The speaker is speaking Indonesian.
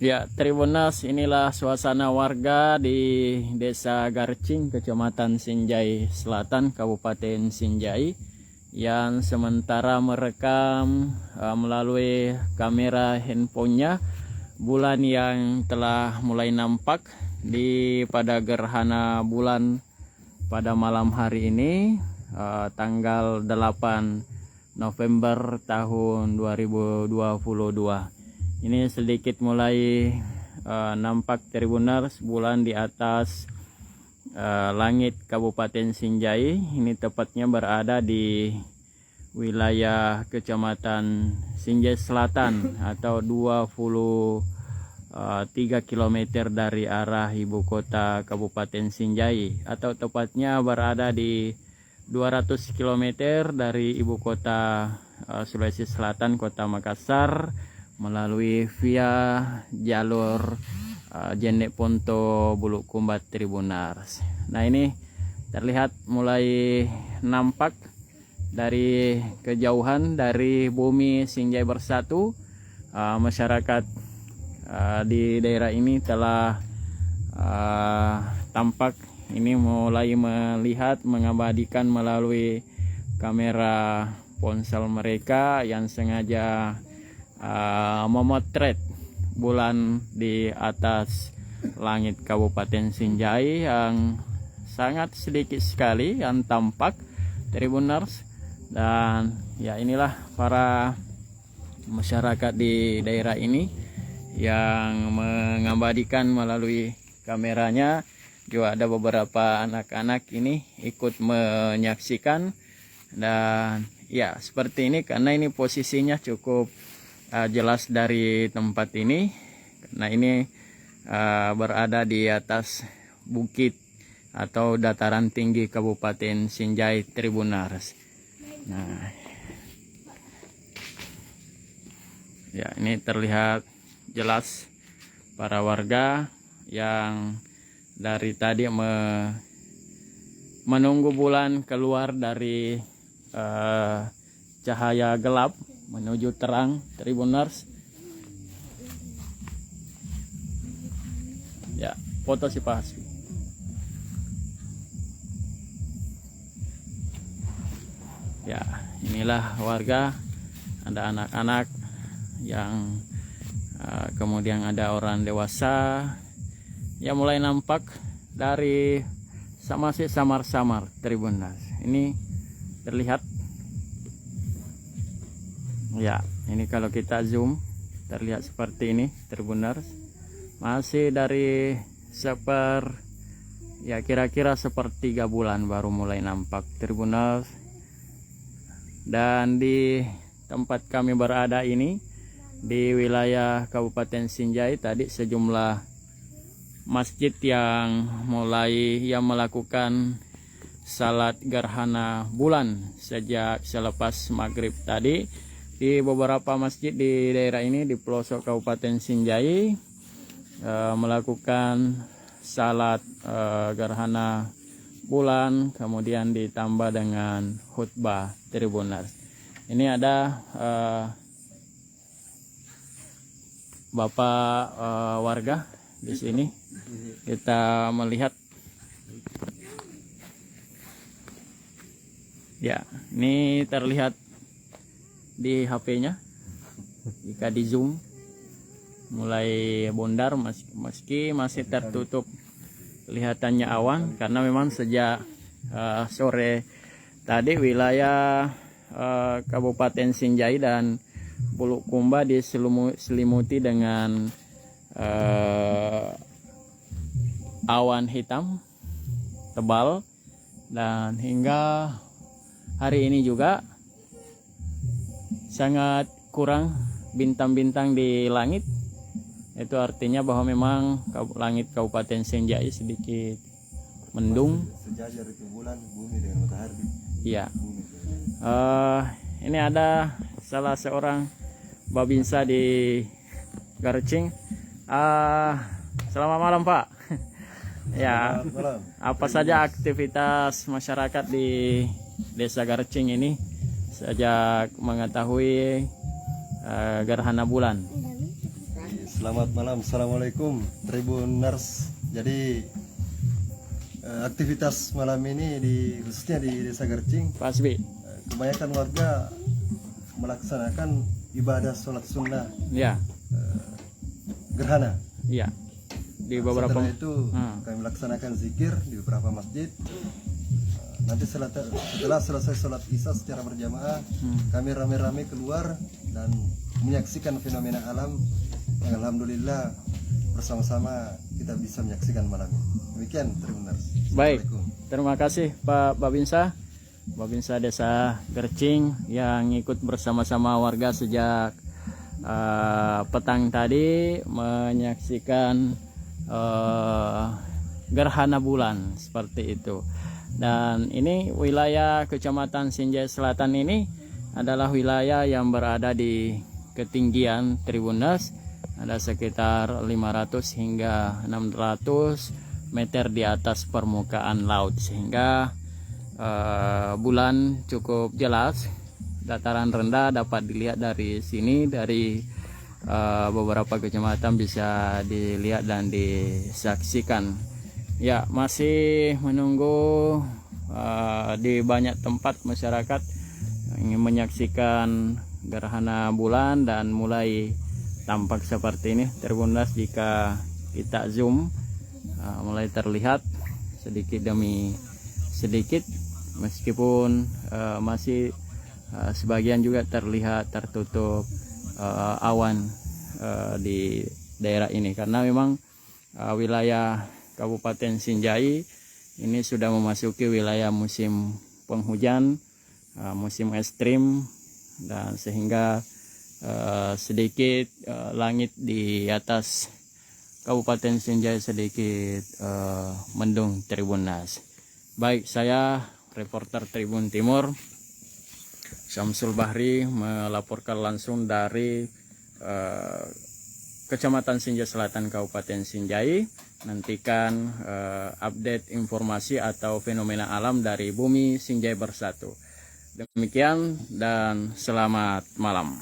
Ya, Tribuners, inilah suasana warga di Desa Garcing, Kecamatan Sinjai Selatan, Kabupaten Sinjai, yang sementara merekam melalui kamera handphonenya bulan yang telah mulai nampak pada gerhana bulan pada malam hari ini, tanggal 8 November tahun 2022. Ini sedikit mulai nampak Tribuners bulan di atas langit Kabupaten Sinjai. Ini tepatnya berada di wilayah Kecamatan Sinjai Selatan atau 23 km dari arah ibu kota Kabupaten Sinjai, atau tepatnya berada di 200 km dari ibu kota Sulawesi Selatan, Kota Makassar, melalui via jalur Jendek Ponto Bulukumba Tribuners. Nah, ini terlihat mulai nampak dari kejauhan dari bumi Sinjai Bersatu. Masyarakat di daerah ini telah tampak ini mulai melihat, mengabadikan melalui kamera ponsel mereka yang sengaja memotret bulan di atas langit Kabupaten Sinjai yang sangat sedikit sekali yang tampak Tribuners. Dan ya, inilah para masyarakat di daerah ini yang mengabadikan melalui kameranya. Juga ada beberapa anak-anak ini ikut menyaksikan. Dan ya, seperti ini karena ini posisinya cukup jelas dari tempat ini. Nah, ini berada di atas bukit atau dataran tinggi Kabupaten Sinjai Tribuners. Nah, ya, ini terlihat jelas para warga yang dari tadi menunggu bulan keluar dari cahaya gelap menuju terang Tribuners. Ya, foto si Pak Hasbi. Ya, inilah warga, ada anak-anak yang kemudian ada orang dewasa yang mulai nampak dari masih samar-samar Tribuners. Ini terlihat. Ya, ini kalau kita zoom terlihat seperti ini Tribuners. Masih dari kira-kira sepertiga bulan baru mulai nampak Tribuners. Dan di tempat kami berada ini di wilayah Kabupaten Sinjai, tadi sejumlah masjid yang melakukan salat gerhana bulan sejak selepas maghrib tadi. Di beberapa masjid di daerah ini di pelosok Kabupaten Sinjai melakukan salat gerhana bulan, kemudian ditambah dengan khutbah Tribuners. Ini ada bapak warga di sini. Kita melihat, ya, ini terlihat di HP-nya. Jika di zoom mulai bondar, meski masih tertutup kelihatannya awan, karena memang sejak sore tadi wilayah Kabupaten Sinjai dan Bulukumba diselimuti dengan awan hitam tebal, dan hingga hari ini juga sangat kurang bintang-bintang di langit. Itu artinya bahwa memang langit Kabupaten Sinjai sedikit mendung. Sejajar itu bulan, bumi dengan matahari. Iya. Ini ada salah seorang babinsa di Garcing. Selamat malam, Pak. Ya, apa saja aktivitas masyarakat di Desa Garcing ini sejak mengetahui gerhana bulan? Selamat malam, assalamualaikum Tribuners. Jadi aktivitas malam ini khususnya di Desa Gercing, Pak Asbi. kebanyakan warga melaksanakan ibadah sholat sunnah Ya, gerhana. iya. Di beberapa Setelah itu kami melaksanakan zikir di beberapa masjid. Nanti setelah selesai sholat isya secara berjamaah, kami rame-rame keluar dan menyaksikan fenomena alam yang alhamdulillah bersama-sama kita bisa menyaksikan malam ini. Demikian Tribuners. Baik, Assalamualaikum. terima kasih Pak Babinsa, Babinsa Desa Gercing yang ikut bersama-sama warga sejak petang tadi menyaksikan gerhana bulan seperti itu. Dan ini wilayah Kecamatan Sinjai Selatan ini adalah wilayah yang berada di ketinggian Tribuners, ada sekitar 500 hingga 600 meter di atas permukaan laut, sehingga bulan cukup jelas. Dataran rendah dapat dilihat dari sini, dari beberapa kecamatan bisa dilihat dan disaksikan. Ya, masih menunggu di banyak tempat masyarakat ingin menyaksikan gerhana bulan dan mulai tampak seperti ini. Tribuners, jika kita zoom mulai terlihat sedikit demi sedikit, meskipun masih sebagian juga terlihat tertutup awan di daerah ini, karena memang wilayah Kabupaten Sinjai ini sudah memasuki wilayah musim penghujan, musim ekstrim, dan sehingga sedikit langit di atas Kabupaten Sinjai sedikit mendung Tribuners. Baik, saya reporter Tribun Timur Syamsul Bahri melaporkan langsung dari Kecamatan Sinjai Selatan Kabupaten Sinjai. Nantikan update informasi atau fenomena alam dari Bumi Sinjai Bersatu. Demikian dan selamat malam.